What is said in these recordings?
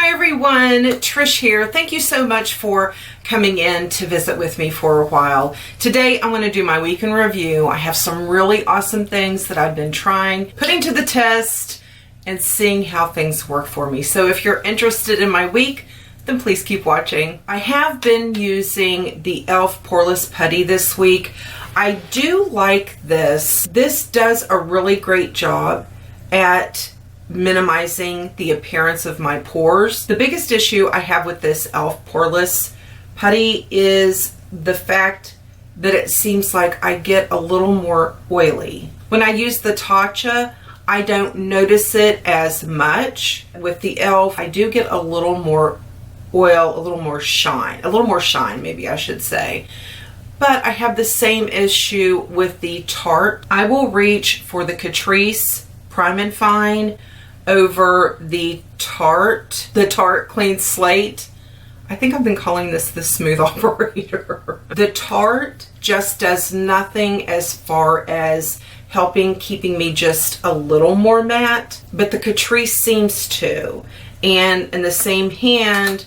Hi everyone, Trish here. Thank you so much for coming in to visit with me for a while. Today I'm going to do my week in review. I have some really awesome things that I've been trying, putting to the test, and seeing how things work for me. So if you're interested in my week, then please keep watching. I have been using the e.l.f. Poreless Putty this week. I do like this. This does a really great job at minimizing the appearance of my pores. The biggest issue I have with this e.l.f. Poreless Putty is the fact that it seems like I get a little more oily. When I use the Tarte, I don't notice it as much. With the e.l.f., I do get a little more oil, a little more shine maybe I should say. But I have the same issue with the Tarte. I will reach for the Catrice Prime and Fine over the Tarte Clean Slate. I think I've been calling this the smooth operator. The Tarte just does nothing as far as keeping me just a little more matte, but the Catrice seems to. And in the same hand,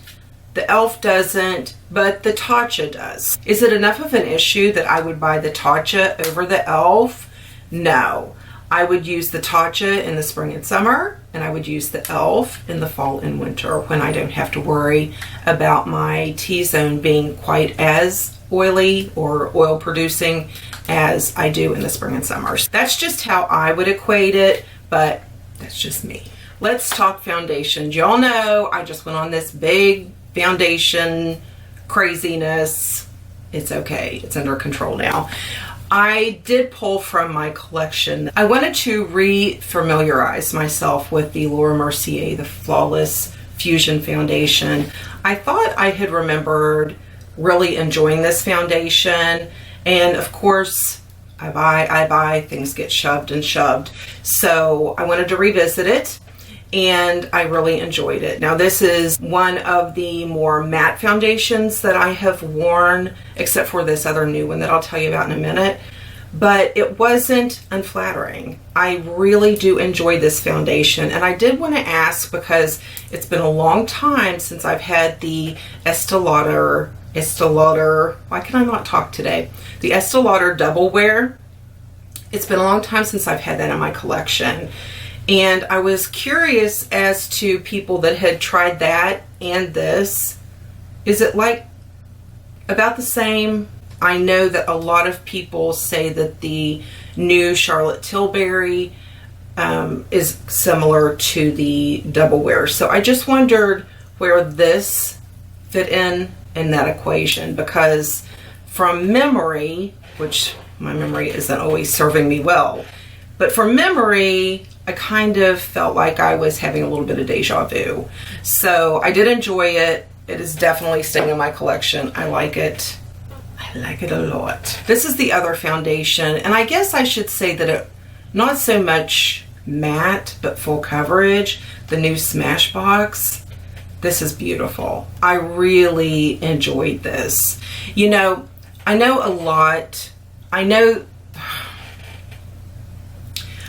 the e.l.f. doesn't, but the Tarte does. Is it enough of an issue that I would buy the Tarte over the e.l.f.? No. I would use the Tarte in the spring and summer, and I would use the e.l.f. in the fall and winter when I don't have to worry about my T-zone being quite as oily or oil producing as I do in the spring and summer. That's just how I would equate it, but that's just me. Let's talk foundations. Y'all know I just went on this big foundation craziness. It's okay. It's under control now. I did pull from my collection. I wanted to re-familiarize myself with the Laura Mercier, the Flawless Fusion Foundation. I thought I had remembered really enjoying this foundation, and of course I buy, things get shoved and shoved. So I wanted to revisit it, and I really enjoyed it. Now this is one of the more matte foundations that I have worn, except for this other new one that I'll tell you about in a minute, but it wasn't unflattering. I really do enjoy this foundation, and I did want to ask because it's been a long time since I've had the Estee Lauder, why can I not talk today? The Estee Lauder Double Wear. It's been a long time since I've had that in my collection. And I was curious as to people that had tried that and this. Is it like about the same? I know that a lot of people say that the new Charlotte Tilbury is similar to the Double Wear. So I just wondered where this fit in that equation, because from memory, which my memory isn't always serving me well, but from memory, I kind of felt like I was having a little bit of deja vu. So I did enjoy it. It is definitely staying in my collection. I like it. I like it a lot. This is the other foundation, and I guess I should say that it, not so much matte, but full coverage. The new Smashbox. This is beautiful. I really enjoyed this. You know, I know a lot.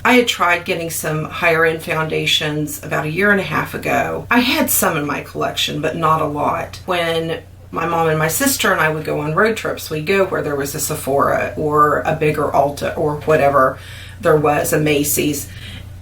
I had tried getting some higher end foundations about 1.5 years ago. I had some in my collection, but not a lot. When my mom and my sister and I would go on road trips, we'd go where there was a Sephora or a bigger Ulta or whatever there was, a Macy's,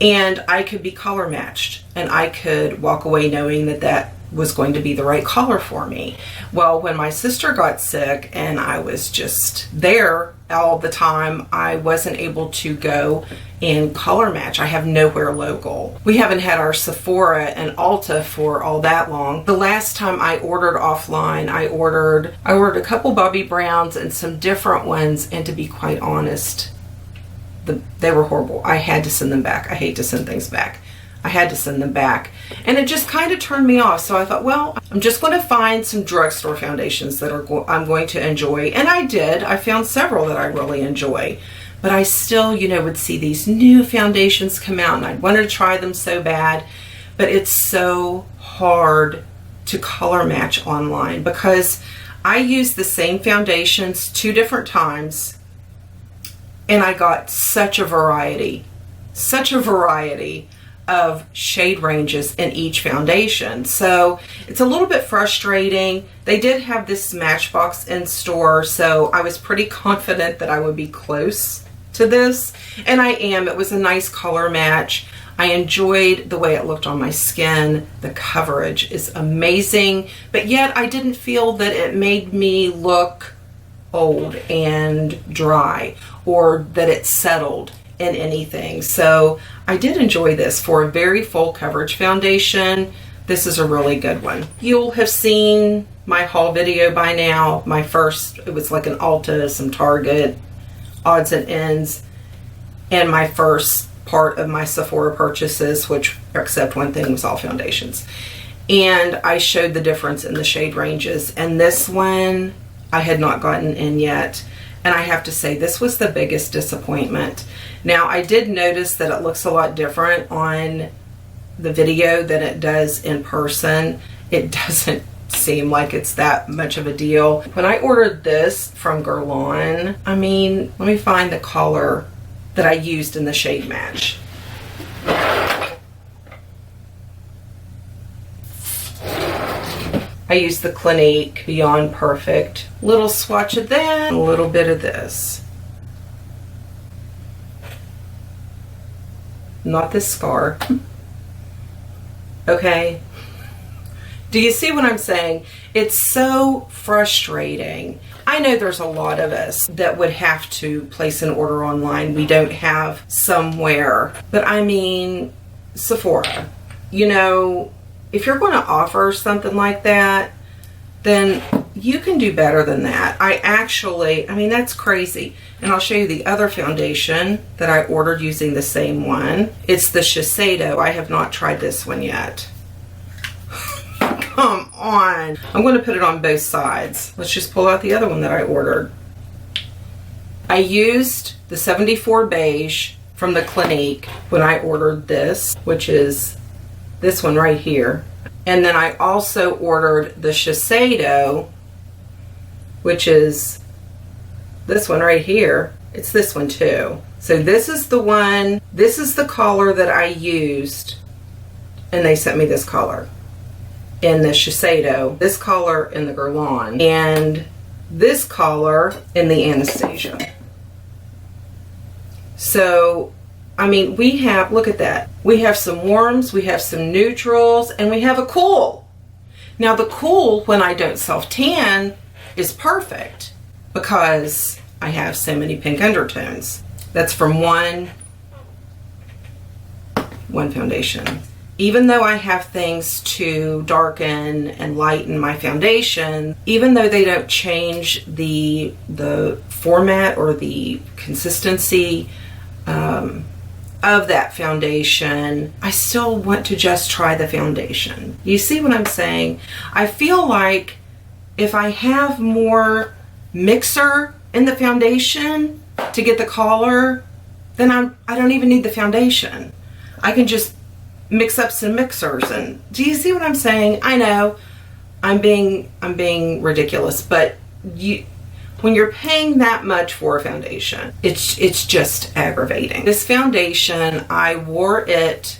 and I could be color matched, and I could walk away knowing that that was going to be the right color for me. Well, when my sister got sick and I was just there all the time, I wasn't able to go and color match. I have nowhere local. We haven't had our Sephora and Ulta for all that long. The last time I ordered offline, I ordered a couple Bobbi Browns and some different ones, and to be quite honest, they were horrible. I had to send them back. I hate to send things back. I had to send them back, and it just kind of turned me off. So I thought, well, I'm just going to find some drugstore foundations that I'm going to enjoy, and I did. I found several that I really enjoy, but I still, you know, would see these new foundations come out, and I wanted to try them so bad, but it's so hard to color match online because I used the same foundations 2 different times, and I got such a variety of shade ranges in each foundation. So it's a little bit frustrating. They did have this Smashbox in store, so I was pretty confident that I would be close to this, and I am. It was a nice color match. I enjoyed the way it looked on my skin. The coverage is amazing, but yet I didn't feel that it made me look old and dry, or that it settled in anything. So I did enjoy this for a very full coverage foundation. This is a really good one. You'll have seen my haul video by now. My first, it was like an Ulta, some Target, odds and ends, and my first part of my Sephora purchases, which, except one thing, was all foundations. And I showed the difference in the shade ranges, and this one I had not gotten in yet. And I have to say, this was the biggest disappointment. Now, I did notice that it looks a lot different on the video than it does in person. It doesn't seem like it's that much of a deal. When I ordered this from GUERLAIN, I mean, let me find the color that I used in the shade match. I used the Clinique Beyond Perfect. Little swatch of that, a little bit of this. Not this scar. Okay. Do you see what I'm saying? It's so frustrating. I know there's a lot of us that would have to place an order online. We don't have somewhere. But I mean, Sephora, you know, if you're going to offer something like that, then you can do better than that. I mean, that's crazy. And I'll show you the other foundation that I ordered using the same one. It's the Shiseido. I have not tried this one yet. Come on. I'm going to put it on both sides. Let's just pull out the other one that I ordered. I used the 74 beige from the Clinique when I ordered this, which is this one right here. And then I also ordered the Shiseido, which is this one right here. It's this one too. So this is the one, this is the color that I used, and they sent me this color in the Shiseido, this color in the GUERLAIN, and this color in the Anastasia. So, I mean, we have, look at that. We have some warms, we have some neutrals, and we have a cool. Now the cool, when I don't self-tan, is perfect because I have so many pink undertones. That's from one foundation. Even though I have things to darken and lighten my foundation, even though they don't change the format or the consistency of that foundation, I still want to just try the foundation. You see what I'm saying? I feel like if I have more mixer in the foundation to get the color, then I don't even need the foundation. I can just mix up some mixers. And do you see what I'm saying? I know I'm being ridiculous, but when you're paying that much for a foundation, it's just aggravating. This foundation, I wore it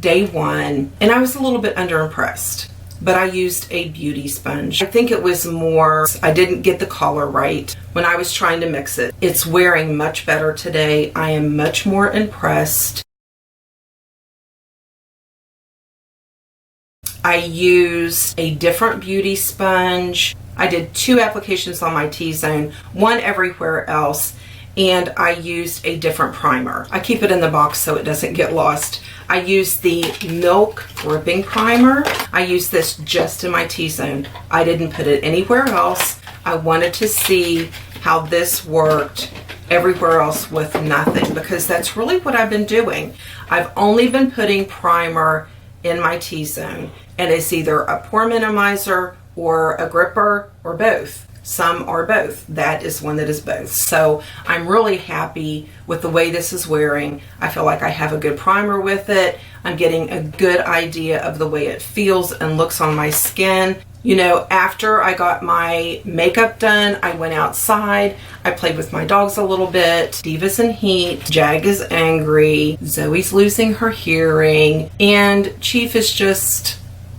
day one and I was a little bit underimpressed, but I used a beauty sponge. I think it was more, I didn't get the color right when I was trying to mix it. It's wearing much better today. I am much more impressed. I used a different beauty sponge. I did 2 applications on my T-zone, 1 everywhere else, and I used a different primer. I keep it in the box so it doesn't get lost. I used the Milk Gripping Primer. I used this just in my T-zone. I didn't put it anywhere else. I wanted to see how this worked everywhere else with nothing, because that's really what I've been doing. I've only been putting primer in my T-zone, and it's either a pore minimizer or a gripper or both. Some are both. That is one that is both. So I'm really happy with the way this is wearing. I feel like I have a good primer with it. I'm getting a good idea of the way it feels and looks on my skin. You know, after I got my makeup done, I went outside. I played with my dogs a little bit. Diva's in heat. Jag is angry. Zoe's losing her hearing. And Chief is just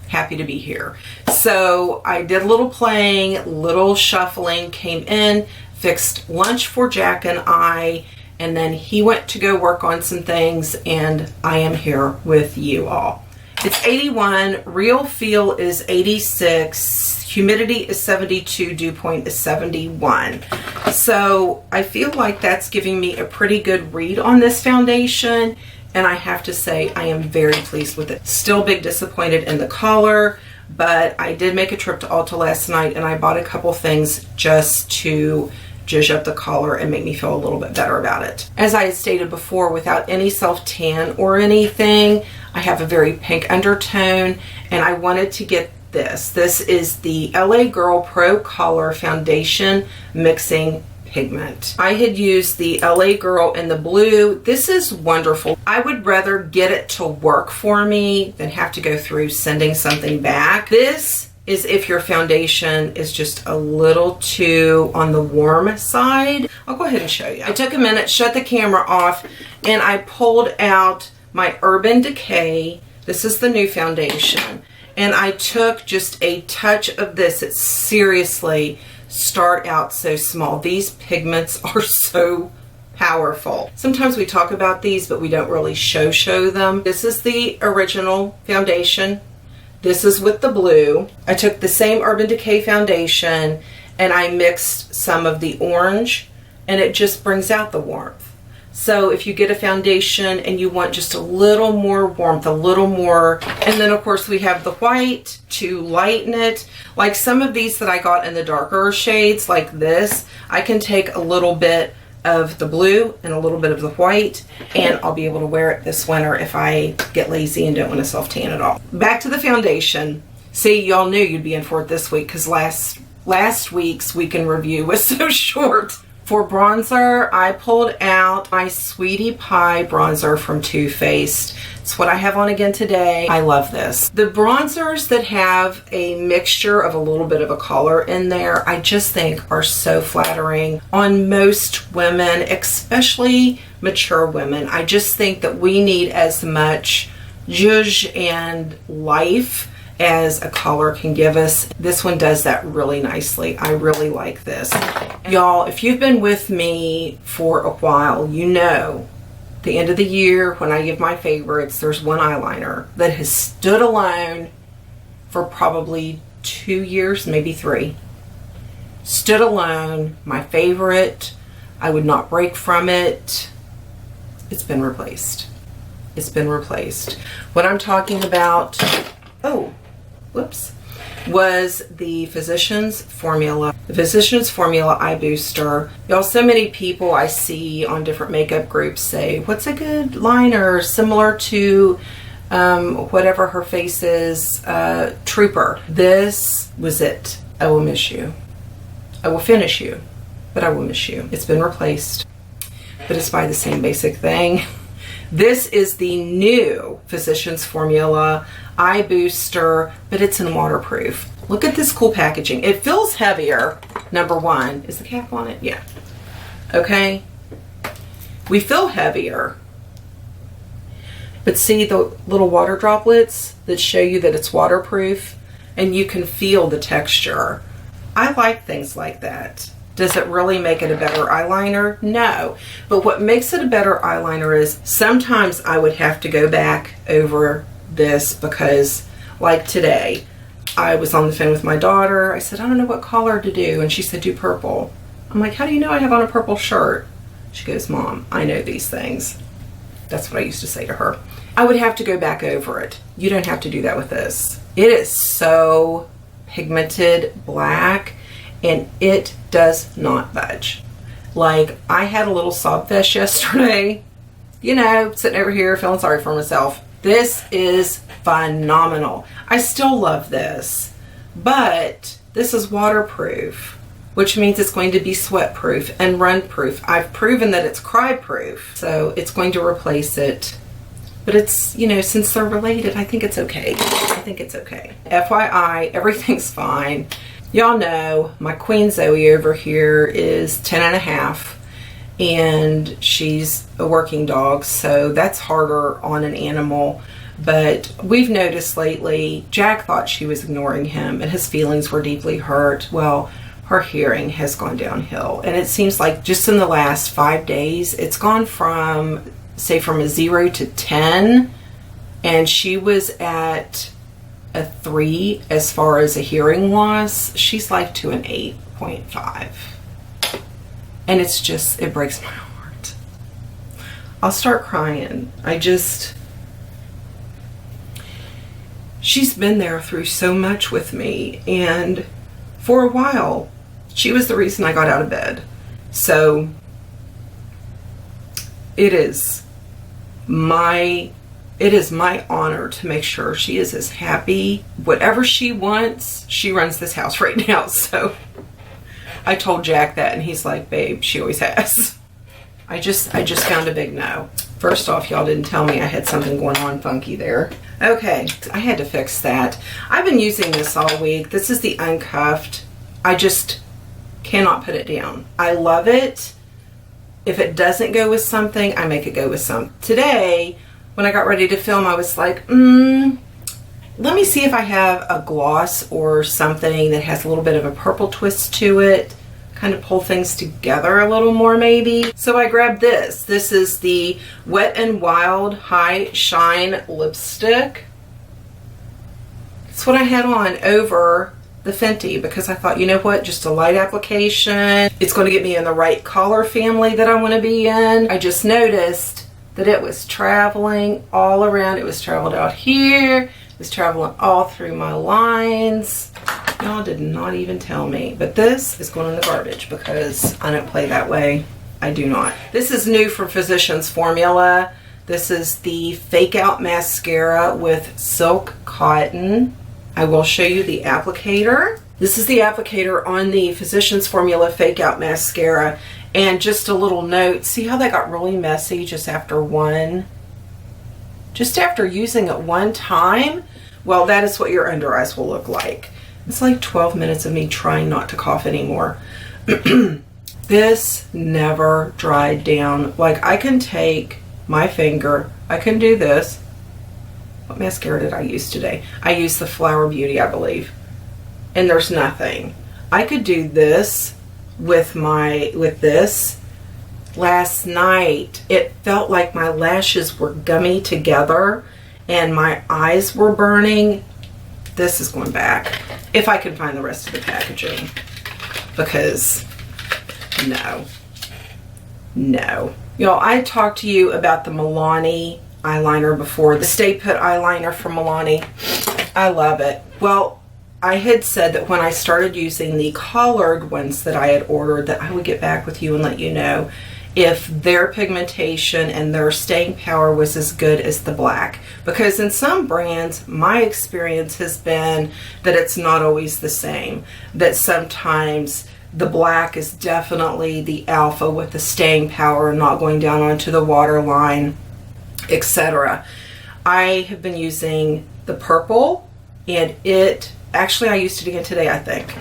happy to be here. So I did a little playing, little shuffling, came in, fixed lunch for Jack and I, and then he went to go work on some things, and I am here with you all. It's 81, real feel is 86, humidity is 72, dew point is 71. So I feel like that's giving me a pretty good read on this foundation, and I have to say I am very pleased with it. Still big disappointed in the color, but I did make a trip to Ulta last night and I bought a couple things just to zhuzh up the color and make me feel a little bit better about it. As I had stated before, without any self-tan or anything, I have a very pink undertone, and I wanted to get this. This is the LA Girl Pro Color Foundation Mixing Pigment. I had used the LA Girl in the blue. This is wonderful. I would rather get it to work for me than have to go through sending something back. This is if your foundation is just a little too on the warm side. I'll go ahead and show you. I took a minute, shut the camera off, and I pulled out my Urban Decay. This is the new foundation. And I took just a touch of this. It seriously start out so small. These pigments are so powerful. Sometimes we talk about these, but we don't really show them. This is the original foundation. This is with the blue. I took the same Urban Decay foundation and I mixed some of the orange, and it just brings out the warmth. So if you get a foundation and you want just a little more warmth, a little more, and then of course we have the white to lighten it. Like some of these that I got in the darker shades like this, I can take a little bit of the blue and a little bit of the white, and I'll be able to wear it this winter if I get lazy and don't want to self-tan at all. Back to the foundation. See, y'all knew you'd be in for it this week because last week's weekend review was so short. For bronzer, I pulled out my Sweetie Pie bronzer from Too Faced. It's what I have on again today. I love this. The bronzers that have a mixture of a little bit of a color in there, I just think are so flattering on most women, especially mature women. I just think that we need as much zhuzh and life as a color can give us. This one does that really nicely. I really like this. Y'all, if you've been with me for a while, you know the end of the year when I give my favorites, there's one eyeliner that has stood alone for probably 2 years, maybe 3. Stood alone, my favorite. I would not break from it. It's been replaced. It's been replaced. What I'm talking about, was the Physicians Formula. The Physicians Formula Eye Booster. Y'all, so many people I see on different makeup groups say, what's a good liner similar to whatever her face is, Trooper. This was it. I will miss you. I will finish you, but I will miss you. It's been replaced, but it's by the same basic thing. This is the new Physicians Formula Eye Booster, but it's in waterproof. Look at this cool packaging. It feels heavier, number one. Is the cap on it? Yeah. Okay. We feel heavier. But see the little water droplets that show you that it's waterproof, and you can feel the texture. I like things like that. Does it really make it a better eyeliner? No. But what makes it a better eyeliner is sometimes I would have to go back over this because, like today, I was on the phone with my daughter. I said, I don't know what color to do. And she said, do purple. I'm like, how do you know I have on a purple shirt? She goes, Mom, I know these things. That's what I used to say to her. I would have to go back over it. You don't have to do that with this. It is so pigmented black, and it does not budge. Like, I had a little sob fest yesterday, you know, sitting over here feeling sorry for myself. This is phenomenal. I still love this, but this is waterproof, which means it's going to be sweat proof and run proof. I've proven that it's cry proof, so it's going to replace it But it's, you know, since they're related, I think it's okay. I think it's okay. FYI, everything's fine. Y'all know my Queen Zoe over here is 10 and a half, and she's a working dog, so that's harder on an animal. But we've noticed lately, Jack thought she was ignoring him and his feelings were deeply hurt. Well, her hearing has gone downhill, and it seems like just in the last 5 days, it's gone from, say, from a 0 to 10, and she was at a 3 as far as a hearing loss. She's like to an 8.5, and it's just, it breaks my heart. I'll start crying. She's been there through so much with me, and for a while she was the reason I got out of bed. So it is my honor to make sure she is as happy. Whatever she wants, she runs this house right now. So I told Jack that, and he's like, babe, she always has. I just found a big no. First off, y'all didn't tell me I had something going on funky there. Okay, I had to fix that. I've been using this all week. This is the Uncuffed. I just cannot put it down. I love it. If it doesn't go with something, I make it go with something. Today, when I got ready to film, I was like, let me see if I have a gloss or something that has a little bit of a purple twist to it. Kind of pull things together a little more maybe. So I grabbed this. This is the Wet n Wild High Shine Lipstick. It's what I had on over the Fenty because I thought, you know what, just a light application. It's going to get me in the right color family that I want to be in. I just noticed that it was traveling all around. It was traveled out here. It was traveling all through my lines. Y'all did not even tell me. But this is going in the garbage because I don't play that way. I do not. This is new from Physicians Formula. This is the Fake Out Mascara with Silk Cotton. I will show you the applicator. This is the applicator on the Physicians Formula Fake Out Mascara. And just a little note, see how that got really messy just after using it one time? Well, that is what your under eyes will look like. It's like 12 minutes of me trying not to cough anymore. This never dried down. Like, I can take my finger, I can do this. What mascara did I use today? I used the Flower Beauty, I believe. And there's nothing. I could do this with this. Last night, it felt like my lashes were gummy together and my eyes were burning. This is going back. If I can find the rest of the packaging. Because, no. Y'all, I talked to you about the Milani eyeliner before, the Stay Put eyeliner from Milani. I love it. Well, I had said that when I started using the collared ones that I had ordered, that I would get back with you and let you know if their pigmentation and their staying power was as good as the black. Because in some brands, my experience has been that it's not always the same. That sometimes the black is definitely the alpha with the staying power, not going down onto the waterline, etc. I have been using the purple, and actually I used it again today, I think.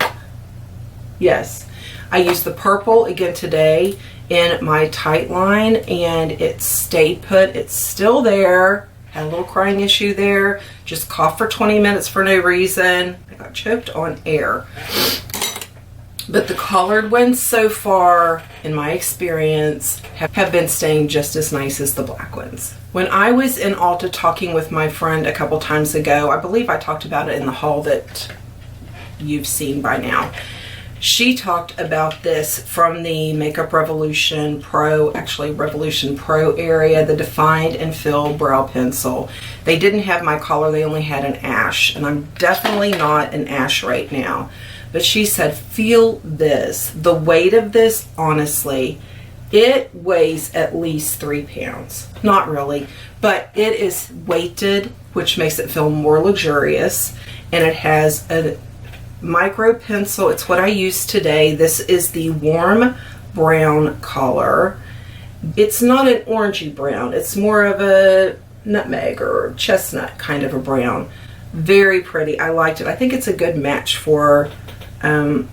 Yes, I used the purple again today in my tight line, and it stayed put. It's still there. Had a little crying issue there. Just coughed for 20 minutes for no reason. I got choked on air. But the colored ones so far, in my experience, have been staying just as nice as the black ones. When I was in Ulta talking with my friend a couple times ago, I believe I talked about it in the haul that you've seen by now. She talked about this from the Makeup Revolution Pro, actually Revolution Pro area, the Defined and Fill Brow Pencil. They didn't have my color, they only had an ash, and I'm definitely not an ash right now. But she said, feel this. The weight of this, honestly, it weighs at least 3 pounds. Not really, but it is weighted, which makes it feel more luxurious, and it has a micro pencil. It's what I used today. This is the warm brown color. It's not an orangey brown. It's more of a nutmeg or chestnut kind of a brown. Very pretty. I liked it. I think it's a good match for my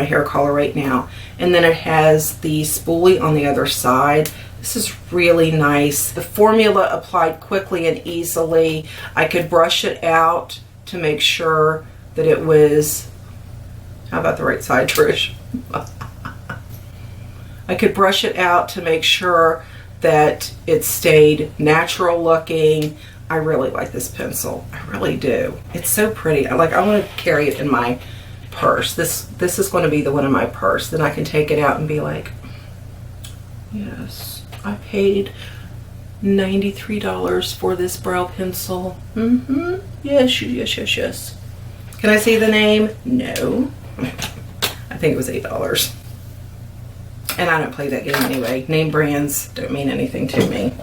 hair color right now. And then it has the spoolie on the other side. This is really nice. The formula applied quickly and easily. I could brush it out to make sure that it was, how about the right side, Trish? I could brush it out to make sure that it stayed natural looking. I really like this pencil. I really do. It's so pretty. I want to carry it in my purse. This is going to be the one in my purse. Then I can take it out and be like, yes, I paid $93 for this brow pencil. Yes, yes, yes, yes. Can I see the name? No. I think it was $8. And I don't play that game anyway. Name brands don't mean anything to me.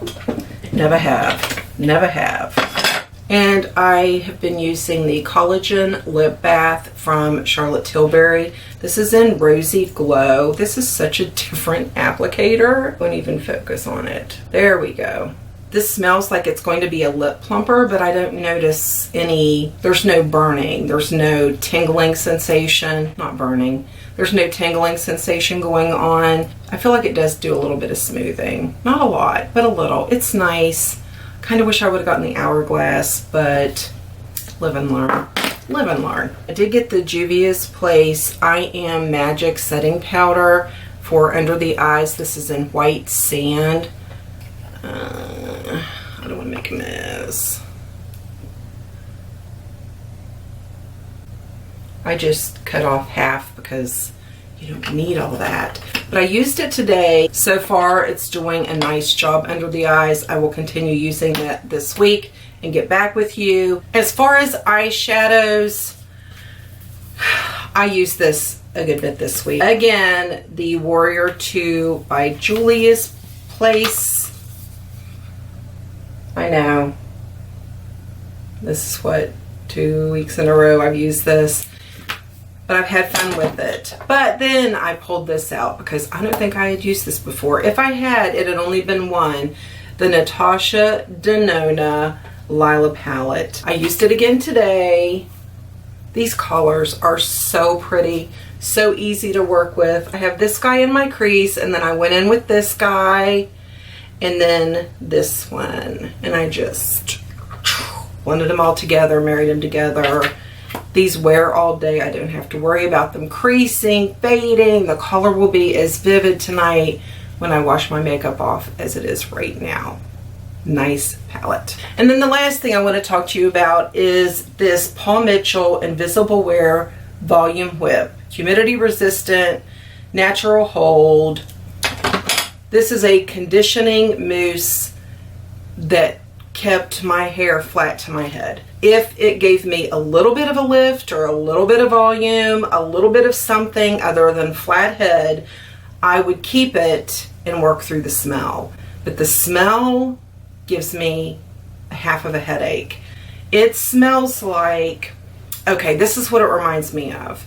Never have. Never have. And I have been using the Collagen Lip Bath from Charlotte Tilbury. This is in Rosy Glow. This is such a different applicator. Won't even focus on it. There we go. This smells like it's going to be a lip plumper, but I don't notice any, there's no burning. There's no tingling sensation. Not burning. There's no tingling sensation going on. I feel like it does do a little bit of smoothing. Not a lot, but a little. It's nice. Kind of wish I would have gotten the Hourglass, but live and learn. Live and learn. I did get the Juvia's Place I Am Magic Setting Powder for under the eyes. This is in White Sand. I don't want to make a mess. I just cut off half because you don't need all that. But I used it today. So far, it's doing a nice job under the eyes. I will continue using it this week and get back with you. As far as eyeshadows, I used this a good bit this week. Again, the Warrior 2 by Julia's Place. I know. This is what, 2 weeks in a row I've used this. But I've had fun with it. But then I pulled this out because I don't think I had used this before. If I had, it had only been one. The Natasha Denona Lila palette. I used it again today. These colors are so pretty, so easy to work with. I have this guy in my crease, and then I went in with this guy, and then this one. And I just blended them all together, married them together. These wear all day. I don't have to worry about them creasing, fading. The color will be as vivid tonight when I wash my makeup off as it is right now. Nice palette. And then the last thing I want to talk to you about is this Paul Mitchell Invisible Wear Volume Whip. Humidity resistant, natural hold. This is a conditioning mousse that kept my hair flat to my head. If it gave me a little bit of a lift or a little bit of volume, a little bit of something other than flat head, I would keep it and work through the smell. But the smell gives me a half of a headache. It smells like, okay, this is what it reminds me of.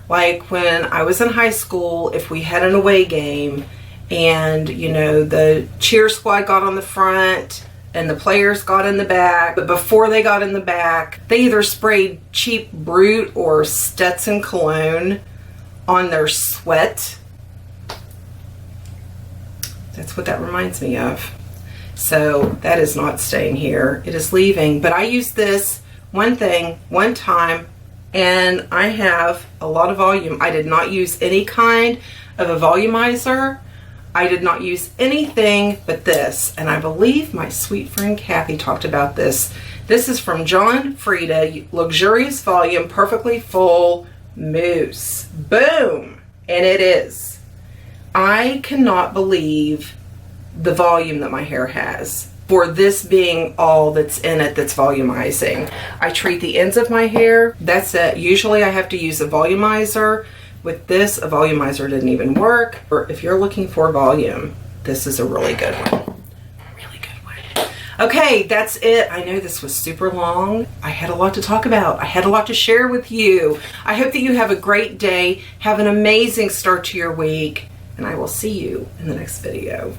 Like when I was in high school, if we had an away game and, you know, the cheer squad got on the front and the players got in the back, but before they got in the back, they either sprayed cheap Brute or Stetson cologne on their sweat. That's what that reminds me of. So that is not staying here. It is leaving. But I used this one time, and I have a lot of volume. I did not use any kind of a volumizer. I did not use anything but this, and I believe my sweet friend Kathy talked about this. This is from John Frieda, Luxurious Volume, Perfectly Full Mousse. Boom! And it is. I cannot believe the volume that my hair has for this being all that's in it that's volumizing. I treat the ends of my hair. That's it. Usually I have to use a volumizer. With this, a volumizer didn't even work. Or if you're looking for volume, this is a really good one. Really good one. Okay, that's it. I know this was super long. I had a lot to talk about. I had a lot to share with you. I hope that you have a great day. Have an amazing start to your week. And I will see you in the next video.